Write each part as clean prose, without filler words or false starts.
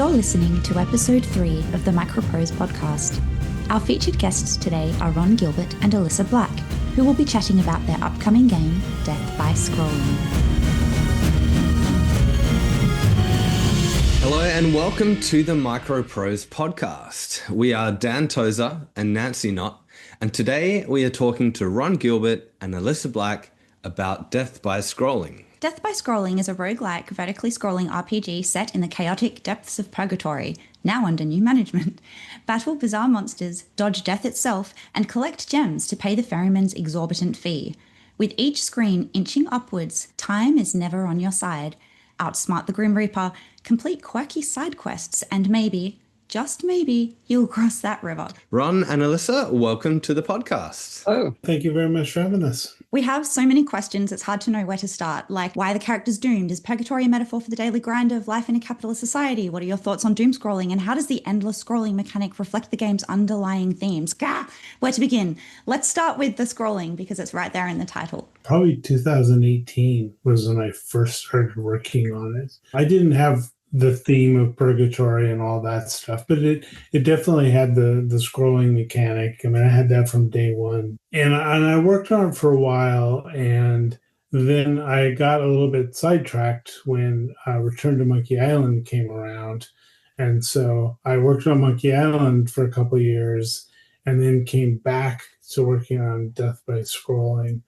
You're listening to episode 3 of the MicroProse podcast. Our featured guests today are Ron Gilbert and Elissa Black, who will be chatting about their upcoming game, Death by Scrolling. Hello and welcome to the MicroProse podcast. We are Dan Tozer and Nancy Knott, and today we are talking to Ron Gilbert and Elissa Black about Death by Scrolling. Death by Scrolling is a roguelike, vertically scrolling RPG set in the chaotic depths of purgatory, now under new management. Battle bizarre monsters, dodge death itself, and collect gems to pay the ferryman's exorbitant fee. With each screen inching upwards, time is never on your side. Outsmart the Grim Reaper, complete quirky side quests, and maybe, just maybe, you'll cross that river. Ron and Elissa, welcome to the podcast. Oh, thank you very much for having us. We have so many questions, it's hard to know where to start, like why the character's doomed? Is purgatory a metaphor for the daily grind of life in a capitalist society? What are your thoughts on doom scrolling? And how does the endless scrolling mechanic reflect the game's underlying themes? Gah! Where to begin? Let's start with the scrolling, because it's right there in the title. Probably 2018 was when I first started working on it. I didn't have the theme of purgatory and all that stuff, but it definitely had the scrolling mechanic. I mean, I had that from day one, and I worked on it for a while, and then I got a little bit sidetracked when Return to Monkey Island came around, and so I worked on Monkey Island for a couple of years, and then came back to working on Death by Scrolling.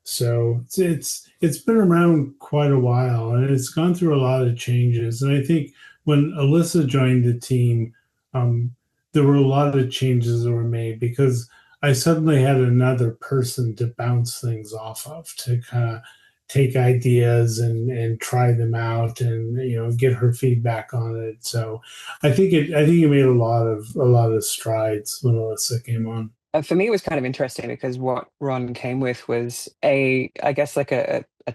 So it's been around quite a while, and it's gone through a lot of changes. And I think when Elissa joined the team, there were a lot of changes that were made because I suddenly had another person to bounce things off of, to kind of take ideas and try them out, and get her feedback on it. So I think it made a lot of strides when Elissa came on. For me, it was kind of interesting because what Ron came with was a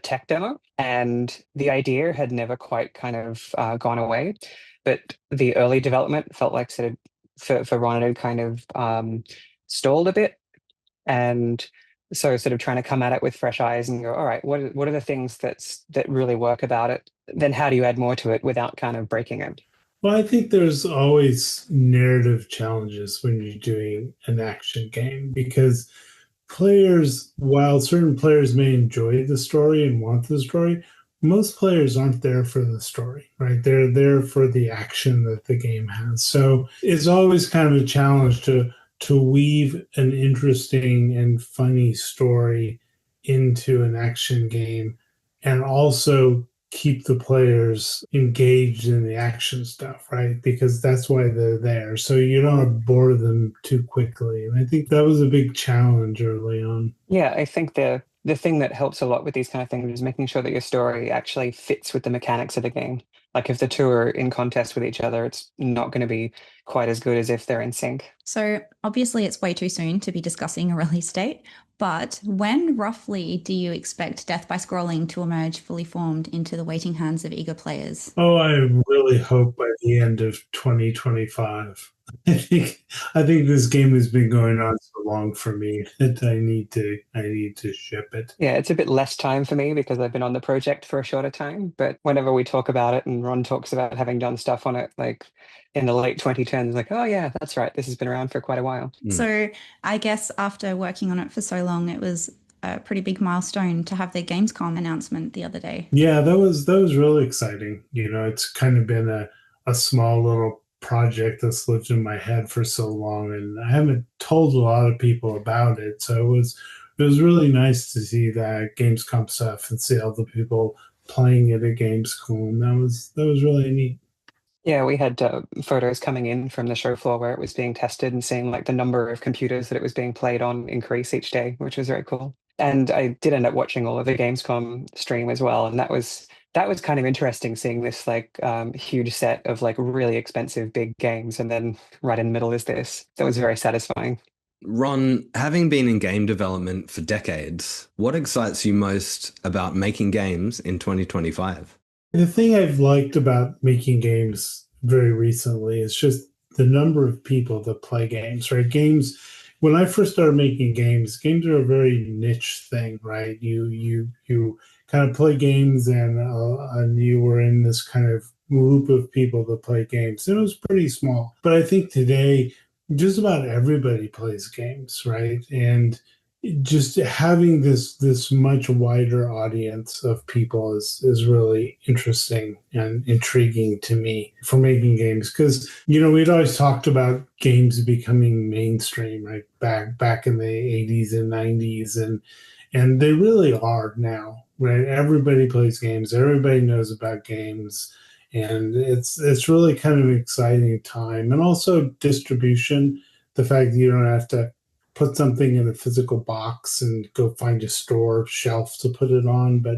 tech demo, and the idea had never quite kind of gone away. But the early development felt like sort of for Ron, it had kind of stalled a bit. And so sort of trying to come at it with fresh eyes and go, all right, what are the things that really work about it? Then how do you add more to it without kind of breaking it? Well, I think there's always narrative challenges when you're doing an action game because players, while certain players may enjoy the story and want the story, most players aren't there for the story, right? They're there for the action that the game has. So it's always kind of a challenge to weave an interesting and funny story into an action game and also keep the players engaged in the action stuff, right? Because that's why they're there. So you don't bore them too quickly. And I think that was a big challenge early on. Yeah, I think the thing that helps a lot with these kind of things is making sure that your story actually fits with the mechanics of the game. Like if the two are in contest with each other, it's not going to be quite as good as if they're in sync. So obviously it's way too soon to be discussing a release date, but when roughly do you expect Death by Scrolling to emerge fully formed into the waiting hands of eager players? Oh, I really hope by the end of 2025. I think this game has been going on so long for me that I need to ship it. Yeah, it's a bit less time for me because I've been on the project for a shorter time. But whenever we talk about it and Ron talks about having done stuff on it, like in the late 2010s, like, oh yeah, that's right, this has been around for quite a while. So I guess after working on it for so long, it was a pretty big milestone to have their Gamescom announcement the other day. Yeah, that was really exciting. It's kind of been a small little project that's lived in my head for so long, and I haven't told a lot of people about it. So it was really nice to see that Gamescom stuff and see all the people playing it at Gamescom. That was really neat. Yeah, we had photos coming in from the show floor where it was being tested and seeing like the number of computers that it was being played on increase each day, which was very cool. And I did end up watching all of the Gamescom stream as well, and that was kind of interesting, seeing this like huge set of like really expensive big games, and then right in the middle is this. That was very satisfying. Ron, having been in game development for decades, what excites you most about making games in 2025? The thing I've liked about making games very recently is just the number of people that play games, right? Games, when I first started making games are a very niche thing, right? You kind of play games and you were in this kind of group of people that play games. It was pretty small. But I think today, just about everybody plays games, right? And just having this much wider audience of people is really interesting and intriguing to me for making games, because we'd always talked about games becoming mainstream, right, back in the 80s and 90s, and they really are now, right? Everybody plays games, everybody knows about games, and it's really kind of an exciting time. And also distribution, the fact that you don't have to put something in a physical box and go find a store shelf to put it on, but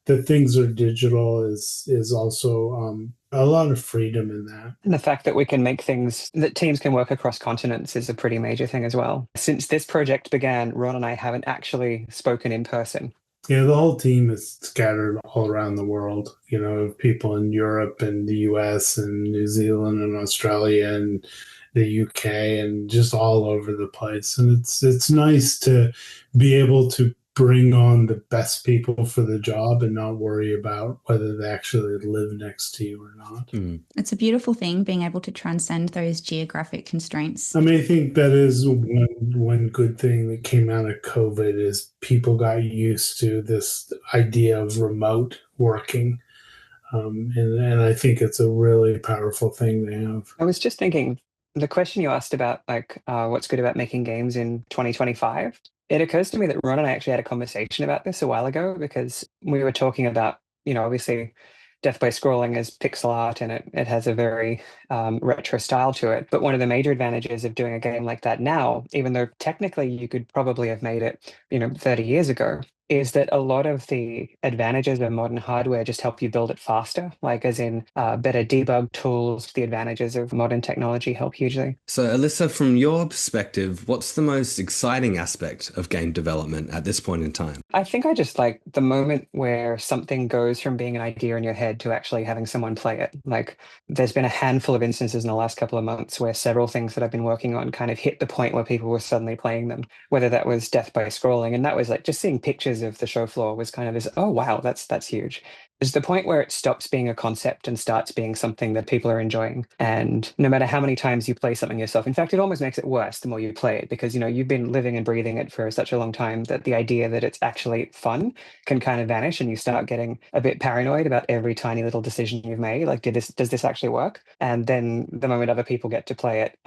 that things are digital is also a lot of freedom in that. And the fact that we can make things that teams can work across continents is a pretty major thing as well. Since this project began, Ron and I haven't actually spoken in person. Yeah, the whole team is scattered all around the world. People in Europe and the US and New Zealand and Australia and the UK and just all over the place. And it's nice to be able to bring on the best people for the job and not worry about whether they actually live next to you or not. It's a beautiful thing being able to transcend those geographic constraints. I mean, I think that is one good thing that came out of COVID is people got used to this idea of remote working. And I think it's a really powerful thing to have. I was just thinking, the question you asked about, what's good about making games in 2025, it occurs to me that Ron and I actually had a conversation about this a while ago, because we were talking about, obviously death by scrolling is pixel art and it has a very retro style to it. But one of the major advantages of doing a game like that now, even though technically you could probably have made it, 30 years ago, is that a lot of the advantages of modern hardware just help you build it faster, like as in better debug tools. The advantages of modern technology help hugely. So, Elissa, from your perspective, what's the most exciting aspect of game development at this point in time? I think I just like the moment where something goes from being an idea in your head to actually having someone play it. Like, there's been a handful of instances in the last couple of months where several things that I've been working on kind of hit the point where people were suddenly playing them, whether that was death by scrolling. And that was like just seeing pictures of the show floor was kind of this, oh, wow, that's huge. There's the point where it stops being a concept and starts being something that people are enjoying. And no matter how many times you play something yourself, in fact, it almost makes it worse the more you play it, because, you've been living and breathing it for such a long time that the idea that it's actually fun can kind of vanish, and you start getting a bit paranoid about every tiny little decision you've made. Like, does this actually work? And then the moment other people get to play it,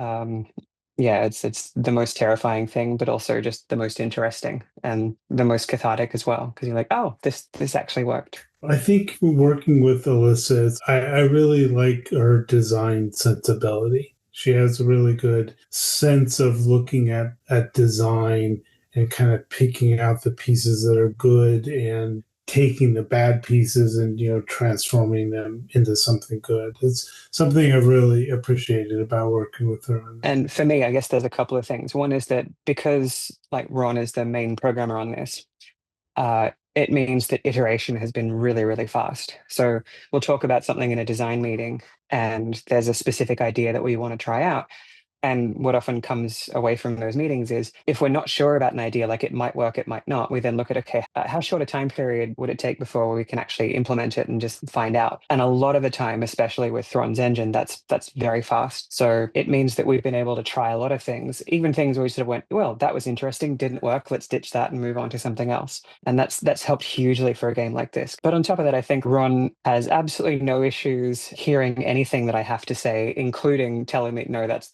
it's the most terrifying thing, but also just the most interesting and the most cathartic as well, because you're like, oh, this actually worked. I think working with Elissa, I really like her design sensibility. She has a really good sense of looking at design and kind of picking out the pieces that are good and taking the bad pieces and transforming them into something good. It's something I've really appreciated about working with her. And for me, I guess there's a couple of things. One is that because Ron is the main programmer on this, it means that iteration has been really, really fast. So we'll talk about something in a design meeting, and there's a specific idea that we want to try out. And what often comes away from those meetings is, if we're not sure about an idea, like it might work, it might not, we then look at, okay, how short a time period would it take before we can actually implement it and just find out? And a lot of the time, especially with Thron's engine, that's very fast. So it means that we've been able to try a lot of things, even things where we sort of went, well, that was interesting, didn't work, let's ditch that and move on to something else. And that's helped hugely for a game like this. But on top of that, I think Ron has absolutely no issues hearing anything that I have to say, including telling me, no, that's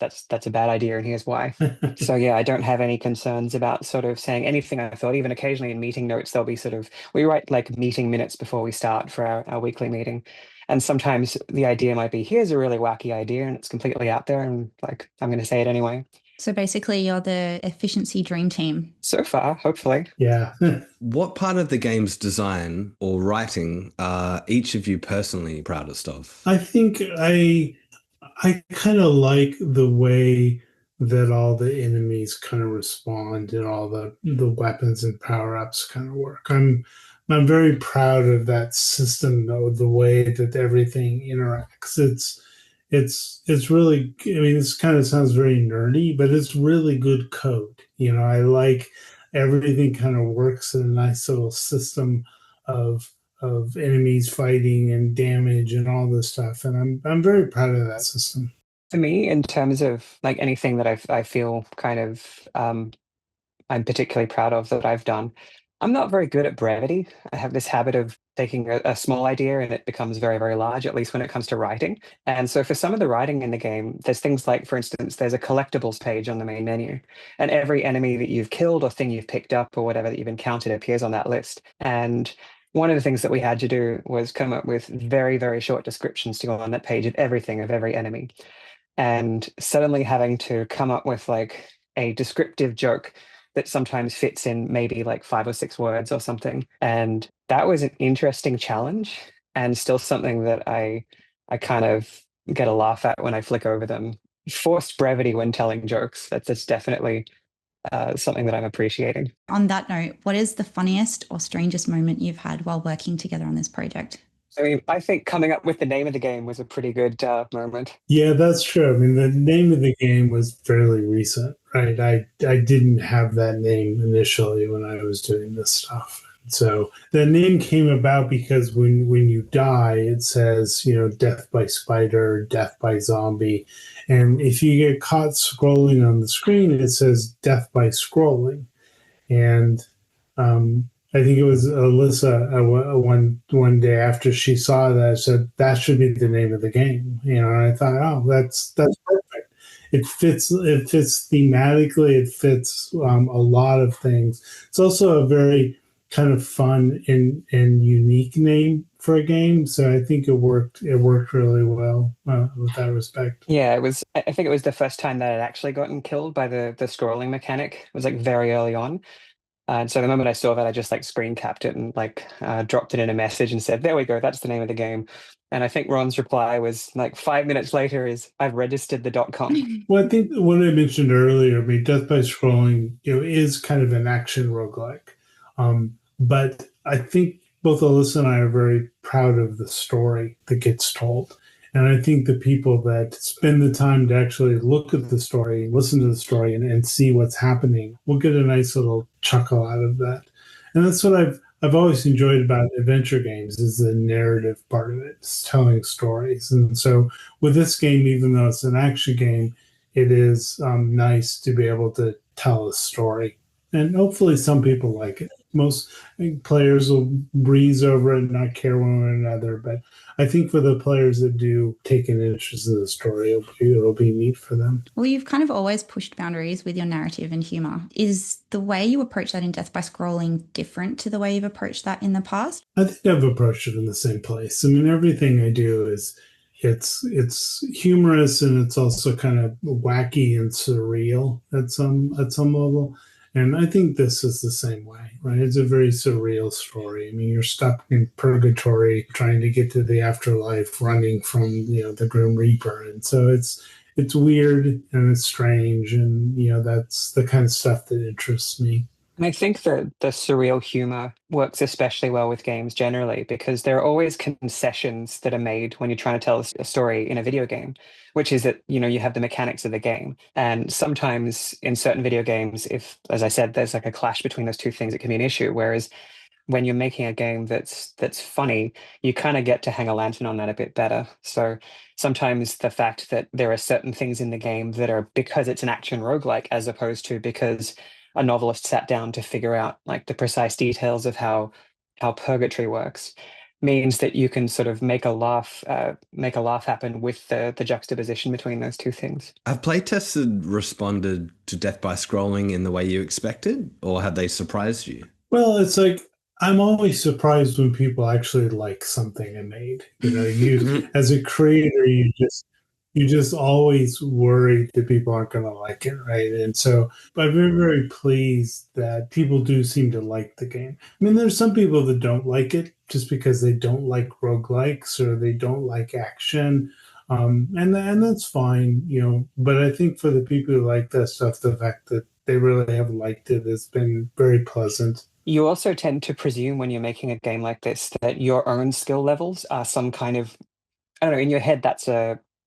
a bad idea and here's why. So yeah, I don't have any concerns about sort of saying anything I thought. Even occasionally in meeting notes, there'll be we write like meeting minutes before we start for our weekly meeting. And sometimes the idea might be, here's a really wacky idea and it's completely out there, and I'm going to say it anyway. So basically you're the efficiency dream team. So far, hopefully. Yeah. What part of the game's design or writing are each of you personally proudest of? I think I kind of like the way that all the enemies kind of respond and all the weapons and power-ups kind of work. I'm very proud of that system, though, the way that everything interacts. It's really, I mean, this kind of sounds very nerdy, but it's really good code. I like everything kind of works in a nice little system of of enemies fighting and damage and all this stuff. And I'm very proud of that system. For me, in terms of like anything that I feel kind of I'm particularly proud of that I've done. I'm not very good at brevity. I have this habit of taking a small idea and it becomes very, very large, at least when it comes to writing. And so for some of the writing in the game, there's things like, for instance, there's a collectibles page on the main menu, and every enemy that you've killed or thing you've picked up or whatever that you've encountered appears on that list. And one of the things that we had to do was come up with very, very short descriptions to go on that page of everything, of every enemy. And suddenly having to come up with like a descriptive joke that sometimes fits in maybe like 5 or 6 words or something. And that was an interesting challenge and still something that I kind of get a laugh at when I flick over them. Forced brevity when telling jokes. That's definitely something that I'm appreciating. On that note, what is the funniest or strangest moment you've had while working together on this project? I mean, I think coming up with the name of the game was a pretty good moment. Yeah, that's true. I mean, the name of the game was fairly recent, right? I didn't have that name initially when I was doing this stuff. So the name came about because when you die, it says, death by spider, death by zombie. And if you get caught scrolling on the screen, it says death by scrolling. And I think it was Elissa one day after she saw that said that should be the name of the game. And I thought, oh, that's perfect. It fits thematically. It fits a lot of things. It's also a very kind of fun and unique name for a game. So I think it worked really well with that respect. Yeah, it was. I think it was the first time that I'd actually gotten killed by the scrolling mechanic. It was like very early on. And so the moment I saw that, I just like screen capped it and like dropped it in a message and said, there we go, that's the name of the game. And I think Ron's reply was like 5 minutes later is, I've registered the .com. Well, I think what I mentioned earlier, I mean, Death by Scrolling, is kind of an action roguelike. But I think both Elissa and I are very proud of the story that gets told. And I think the people that spend the time to actually look at the story, listen to the story, and see what's happening will get a nice little chuckle out of that. And that's what I've always enjoyed about adventure games is the narrative part of it, it's telling stories. And so with this game, even though it's an action game, it is nice to be able to tell a story. And hopefully some people like it. Most players will breeze over it and not care one way or another. But I think for the players that do take an interest in the story, it'll be neat for them. Well, you've kind of always pushed boundaries with your narrative and humor. Is the way you approach that in Death by Scrolling different to the way you've approached that in the past? I think I've approached it in the same place. I mean, everything I do is it's humorous and it's also kind of wacky and surreal at some level. And I think this is the same way, right? It's a very surreal story. I mean, you're stuck in purgatory trying to get to the afterlife, running from, the Grim Reaper. And so it's weird and it's strange. And, that's the kind of stuff that interests me. And I think that the surreal humor works especially well with games generally because there are always concessions that are made when you're trying to tell a story in a video game, which is that, you have the mechanics of the game. And sometimes in certain video games, if, as I said, there's like a clash between those two things, it can be an issue. Whereas when you're making a game that's funny, you kind of get to hang a lantern on that a bit better. So sometimes the fact that there are certain things in the game that are because it's an action roguelike as opposed to because a novelist sat down to figure out like the precise details of how purgatory works means that you can sort of make a laugh happen with the juxtaposition between those two things. Have playtesters responded to Death by Scrolling in the way you expected, or have they surprised you? Well, it's like I'm always surprised when people actually like something I made. You as a creator, you just always worry that people aren't going to like it, right? And so I've been very pleased that people do seem to like the game. I mean, there's some people that don't like it just because they don't like roguelikes or they don't like action. And that's fine, But I think for the people who like that stuff, the fact that they really have liked it has been very pleasant. You also tend to presume when you're making a game like this that your own skill levels are some kind of, I don't know, in your head that's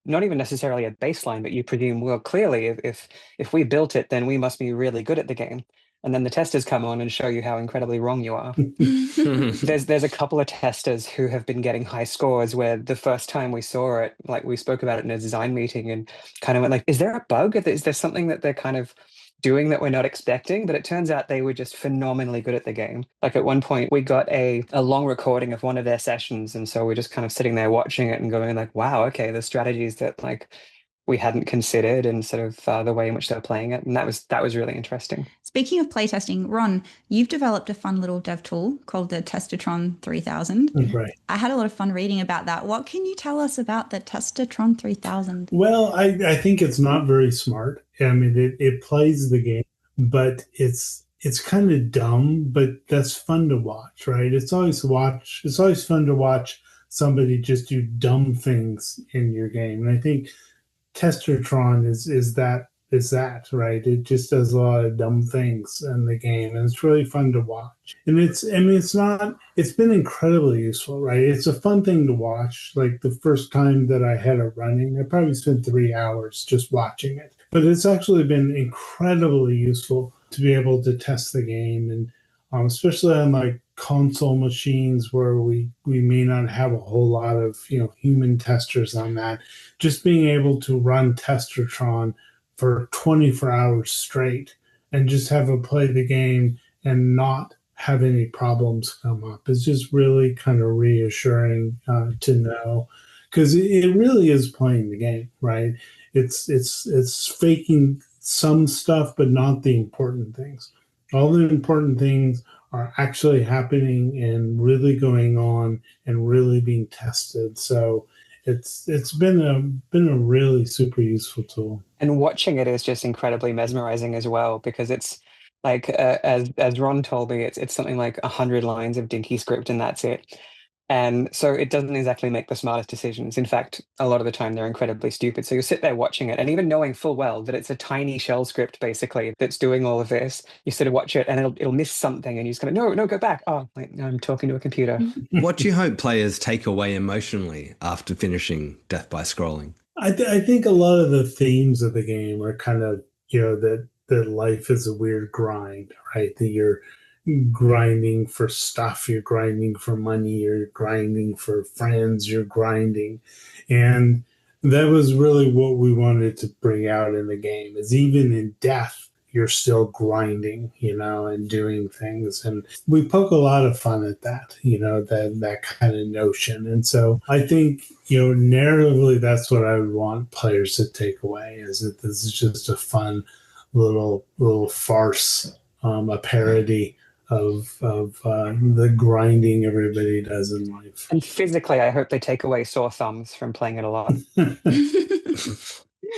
not even necessarily a baseline, but you presume, well, clearly if we built it, then we must be really good at the game. and then the testers come on and show you how incredibly wrong you are. There's a couple of testers who have been getting high scores where the first time we saw it, like we spoke about it in a design meeting and kind of went like, is there a bug? Is there something that they're kind of doing that we're not expecting? But it turns out they were just phenomenally good at the game. Like at one point we got a long recording of one of their sessions, and so we're just kind of sitting there watching it and going like, wow, okay, the strategies that like we hadn't considered and sort of the way in which they were playing it. And that was really interesting. Speaking of playtesting, Ron, you've developed a fun little dev tool called the Testatron 3000. Right. I had a lot of fun reading about that. What can you tell us about the Testatron 3000? Well, I think it's not very smart. I mean, it plays the game, but it's kind of dumb, but that's fun to watch, right? It's always fun to watch somebody just do dumb things in your game. And I think Testatron is that, right? It just does a lot of dumb things in the game, and it's really fun to watch. And it's been incredibly useful, right? It's a fun thing to watch. Like the first time that I had it running, I probably spent 3 hours just watching it. But it's actually been incredibly useful to be able to test the game, and especially on like console machines where we may not have a whole lot of human testers on that. Just being able to run Testatron for 24 hours straight and just have it play the game and not have any problems come up is just really kind of reassuring to know, because it really is playing the game, right? It's faking some stuff, but not the important things. All the important things are actually happening and really going on and really being tested. So it's been a really super useful tool. And watching it is just incredibly mesmerizing as well, because it's like as Ron told me, it's something like 100 lines of dinky script and that's it. And so it doesn't exactly make the smartest decisions. In fact, a lot of the time they're incredibly stupid. So you sit there watching it, and even knowing full well that it's a tiny shell script basically that's doing all of this, you sort of watch it and it'll miss something, and you just kind of no, go back. Oh, wait, no, I'm talking to a computer. What do you hope players take away emotionally after finishing Death by Scrolling? I think a lot of the themes of the game are kind of that life is a weird grind, right? That you're grinding for stuff, you're grinding for money, you're grinding for friends, you're grinding. And that was really what we wanted to bring out in the game, is even in death, you're still grinding, and doing things. And we poke a lot of fun at that, that kind of notion. And so I think, narratively, that's what I would want players to take away, is that this is just a fun little farce, a parody of the grinding everybody does in life. And physically, I hope they take away sore thumbs from playing it a lot.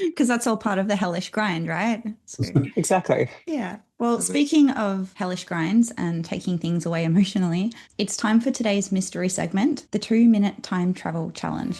Because that's all part of the hellish grind, right? So, exactly. Yeah. Well, speaking of hellish grinds and taking things away emotionally, it's time for today's mystery segment, the 2-minute time travel challenge.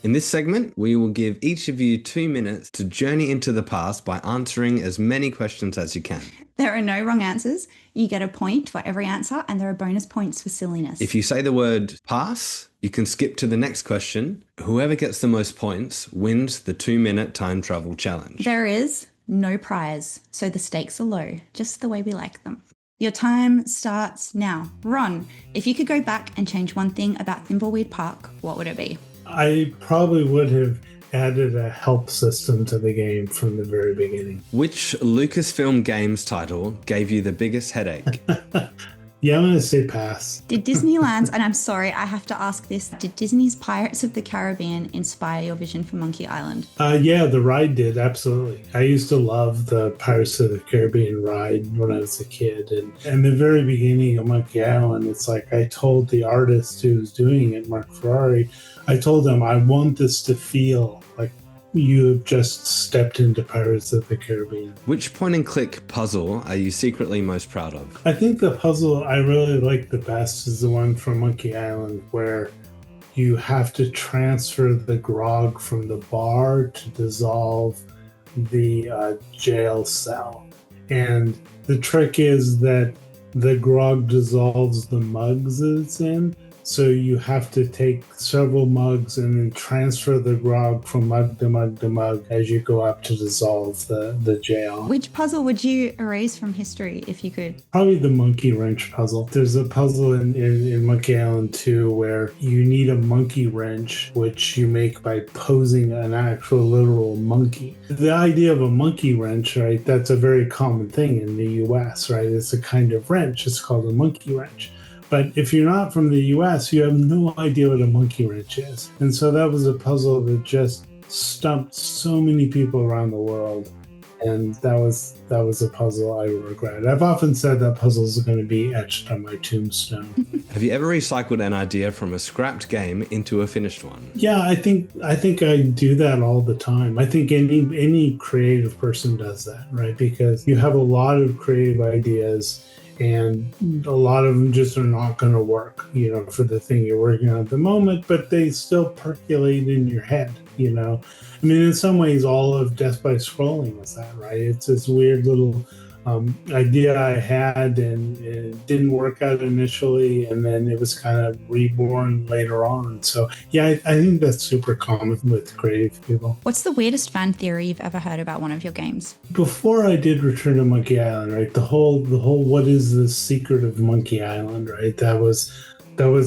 In this segment, we will give each of you 2 minutes to journey into the past by answering as many questions as you can. There are no wrong answers. You get a point for every answer, and there are bonus points for silliness. If you say the word pass, you can skip to the next question. Whoever gets the most points wins the 2-minute time travel challenge. There is no prize, so the stakes are low, just the way we like them. Your time starts now. Ron, if you could go back and change one thing about Thimbleweed Park, what would it be? I probably would have added a help system to the game from the very beginning. Which Lucasfilm Games title gave you the biggest headache? Yeah, I'm going to say pass. Did Disneyland's, and I'm sorry, I have to ask this, did Disney's Pirates of the Caribbean inspire your vision for Monkey Island? Yeah, the ride did, absolutely. I used to love the Pirates of the Caribbean ride when I was a kid. And the very beginning of Monkey Island, it's like I told the artist who was doing it, Mark Ferrari, I told him, I want this to feel like you have just stepped into Pirates of the Caribbean. Which point-and-click puzzle are you secretly most proud of? I think the puzzle I really like the best is the one from Monkey Island, where you have to transfer the grog from the bar to dissolve the jail cell. And the trick is that the grog dissolves the mugs that it's in, So you have to take several mugs and then transfer the grog from mug to mug to mug as you go up to dissolve the jail. Which puzzle would you erase from history if you could? Probably the monkey wrench puzzle. There's a puzzle in Monkey Island 2 where you need a monkey wrench, which you make by posing an actual literal monkey. The idea of a monkey wrench, right, that's a very common thing in the US, right? It's a kind of wrench. It's called a monkey wrench. But if you're not from the US, you have no idea what a monkey wrench is. And so that was a puzzle that just stumped so many people around the world. And that was a puzzle I regret. I've often said that puzzles are going to be etched on my tombstone. Have you ever recycled an idea from a scrapped game into a finished one? Yeah, I think I do that all the time. I think any creative person does that, right? Because you have a lot of creative ideas, and a lot of them just are not going to work, for the thing you're working on at the moment, but they still percolate in your head, I mean, in some ways, all of Death by Scrolling was that, right? It's this weird little idea I had, and it didn't work out initially, and then it was kind of reborn later on. So, yeah, I think that's super common with creative people. What's the weirdest fan theory you've ever heard about one of your games? Before I did Return to Monkey Island, right, the whole what is the secret of Monkey Island, right? That was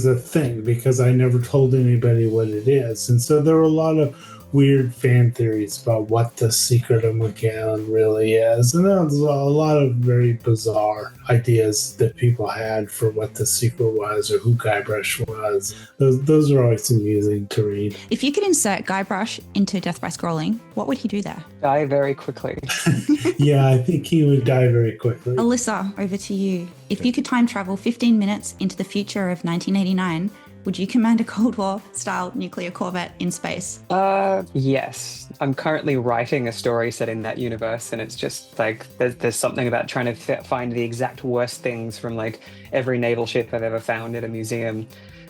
a thing because I never told anybody what it is. And so there were a lot of weird fan theories about what the secret of Monkey Island really is. And there was a lot of very bizarre ideas that people had for what the secret was or who Guybrush was. Those are always amusing to read. If you could insert Guybrush into Death by Scrolling, what would he do there? Die very quickly. Yeah, I think he would die very quickly. Elissa, over to you. If you could time travel 15 minutes into the future of 1989, would you command a Cold War-style nuclear corvette in space? Yes. I'm currently writing a story set in that universe, and it's just like there's something about trying to find the exact worst things from like every naval ship I've ever found at a museum,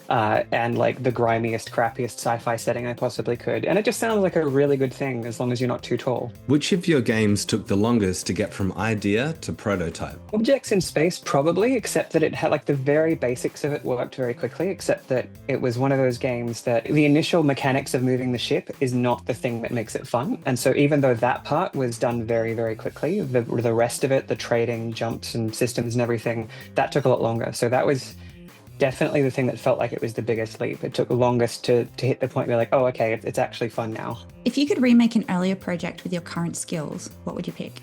and like the grimiest, crappiest sci-fi setting I possibly could. And it just sounds like a really good thing as long as you're not too tall. Which of your games took the longest to get from idea to prototype? Objects in Space, probably, except that it had like the very basics of it worked very quickly, except that it was one of those games that the initial mechanics of moving the ship is not the thing that makes it fun. And so even though that part was done very, very quickly, the rest of it, the trading, jumps and systems and everything, that took a lot longer. So that was definitely the thing that felt like it was the biggest leap. It took the longest to hit the point where like, oh, okay, it's actually fun now. If you could remake an earlier project with your current skills, what would you pick?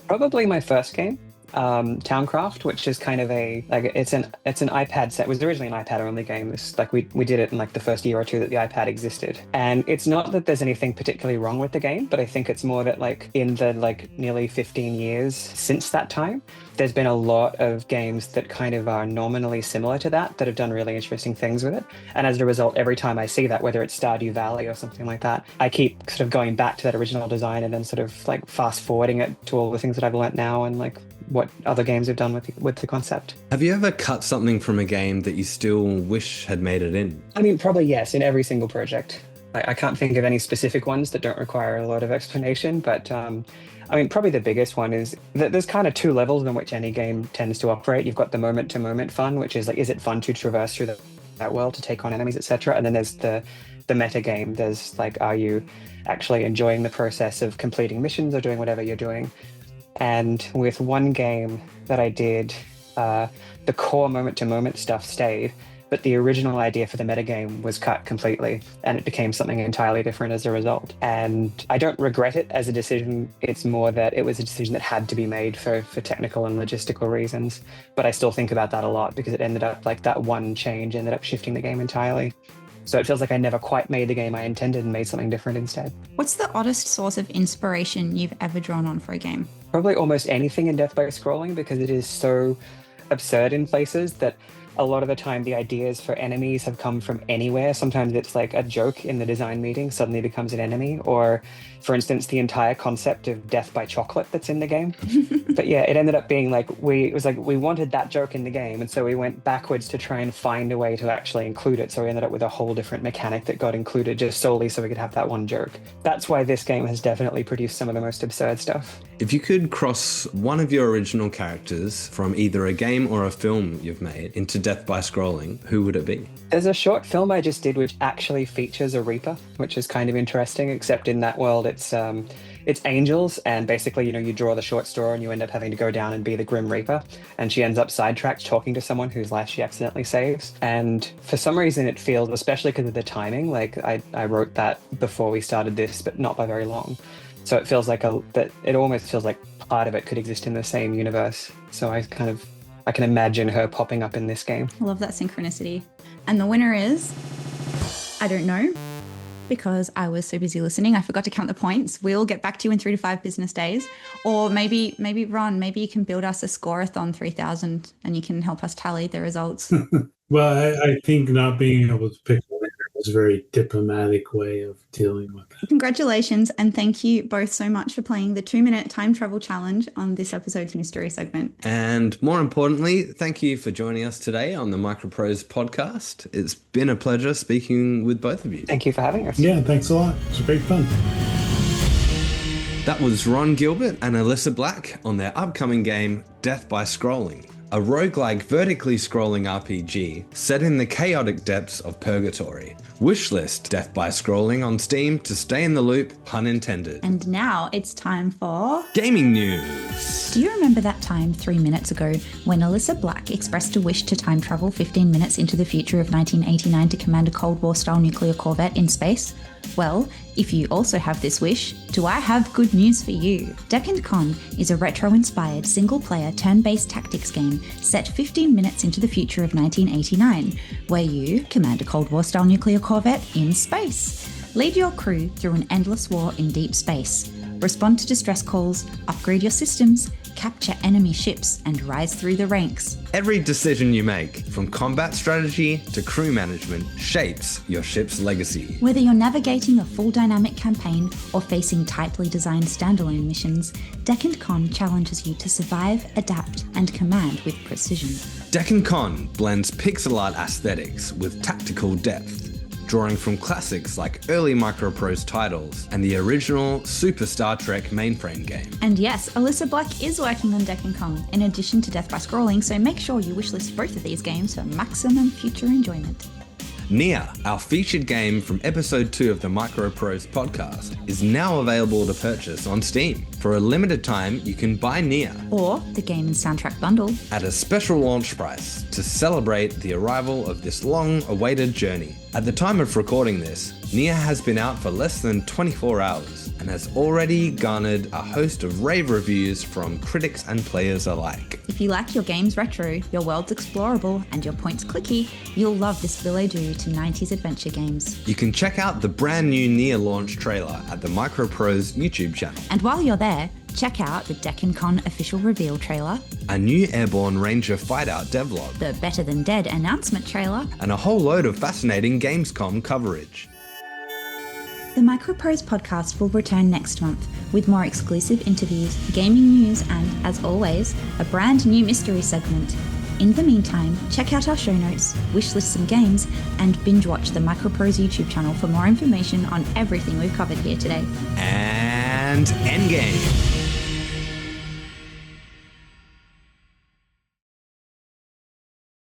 Probably my first game, Towncraft, which is kind of it's an iPad set. It was originally an iPad only game. It's like we did it in like the first year or two that the iPad existed. And it's not that there's anything particularly wrong with the game, but I think it's more that like in the like nearly 15 years since that time, there's been a lot of games that kind of are nominally similar to that have done really interesting things with it. And as a result, every time I see that, whether it's Stardew Valley or something like that, I keep sort of going back to that original design and then sort of like fast forwarding it to all the things that I've learnt now and like what other games have done with the concept. Have you ever cut something from a game that you still wish had made it in? I mean, probably yes, in every single project. I can't think of any specific ones that don't require a lot of explanation, but I mean, probably the biggest one is that there's kind of two levels in which any game tends to operate. You've got the moment-to-moment fun, which is like, is it fun to traverse through that world, to take on enemies, etc.? And then there's the meta game. There's like, are you actually enjoying the process of completing missions or doing whatever you're doing? And with one game that I did, the core moment-to-moment stuff stayed, but the original idea for the metagame was cut completely, and it became something entirely different as a result. And I don't regret it as a decision. It's more that it was a decision that had to be made for technical and logistical reasons. But I still think about that a lot because it ended up like that one change ended up shifting the game entirely. So it feels like I never quite made the game I intended and made something different instead. What's the oddest source of inspiration you've ever drawn on for a game? Probably almost anything in Death by Scrolling, because it is so absurd in places that a lot of the time the ideas for enemies have come from anywhere. Sometimes it's like a joke in the design meeting suddenly becomes an enemy, or for instance, the entire concept of death by chocolate that's in the game. But yeah, it ended up being like, we wanted that joke in the game, and so we went backwards to try and find a way to actually include it. So we ended up with a whole different mechanic that got included just solely so we could have that one joke. That's why this game has definitely produced some of the most absurd stuff. If you could cross one of your original characters from either a game or a film you've made into death by scrolling, who would it be? There's a short film I just did which actually features a Reaper, which is kind of interesting, except in that world it's angels, and basically, you draw the short story and you end up having to go down and be the Grim Reaper, and she ends up sidetracked talking to someone whose life she accidentally saves. And for some reason it feels, especially because of the timing, like I wrote that before we started this, but not by very long. So it feels like that it almost feels like part of it could exist in the same universe. So I can imagine her popping up in this game. I love that synchronicity. And the winner is, I don't know, because I was so busy listening, I forgot to count the points. We'll get back to you in 3 to 5 business days. Or maybe Ron, maybe you can build us a score-a-thon 3000 and you can help us tally the results. Well, I think not being able to pick a winner was a very diplomatic way of dealing with that. Congratulations, and thank you both so much for playing the 2-minute time travel challenge on this episode's mystery segment. And more importantly, thank you for joining us today on the MicroProse podcast. It's been a pleasure speaking with both of you. Thank you for having us. Yeah, thanks a lot. It's great fun. That was Ron Gilbert and Elissa Black on their upcoming game, Death by Scrolling, a roguelike vertically scrolling RPG set in the chaotic depths of purgatory. Wishlist Death by Scrolling on Steam to stay in the loop, pun intended. And now it's time for gaming news. Do you remember that time 3 minutes ago when Elissa Black expressed a wish to time travel 15 minutes into the future of 1989 to command a Cold War-style nuclear corvette in space? Well, if you also have this wish, do I have good news for you? Deck and Conn is a retro-inspired single-player turn-based tactics game set 15 minutes into the future of 1989, where you command a Cold War-style nuclear corvette in space. Lead your crew through an endless war in deep space. Respond to distress calls, upgrade your systems, capture enemy ships, and rise through the ranks. Every decision you make, from combat strategy to crew management, shapes your ship's legacy. Whether you're navigating a full dynamic campaign or facing tightly designed standalone missions, Deck and Conn challenges you to survive, adapt, and command with precision. Deck and Conn blends pixel art aesthetics with tactical depth, drawing from classics like early MicroProse titles and the original Super Star Trek mainframe game. And yes, Elissa Black is working on Deck and Conn, in addition to Death by Scrolling, so make sure you wishlist both of these games for maximum future enjoyment. Neyyah, our featured game from episode 2 of the MicroProse podcast, is now available to purchase on Steam. For a limited time, you can buy Neyyah, or the game and soundtrack bundle, at a special launch price to celebrate the arrival of this long-awaited journey. At the time of recording this, Neyyah has been out for less than 24 hours and has already garnered a host of rave reviews from critics and players alike. If you like your games retro, your worlds explorable, and your points clicky, you'll love this billet-doux to 90s adventure games. You can check out the brand new Neyyah launch trailer at the MicroProse YouTube channel. And while you're there, check out the Deck and Conn official reveal trailer, a new Airborne Ranger Fightout devlog, the Better Than Dead announcement trailer, and a whole load of fascinating Gamescom coverage. The MicroProse podcast will return next month with more exclusive interviews, gaming news, and, as always, a brand new mystery segment. In the meantime, check out our show notes, wishlist some games, and binge watch the MicroProse YouTube channel for more information on everything we've covered here today. And endgame.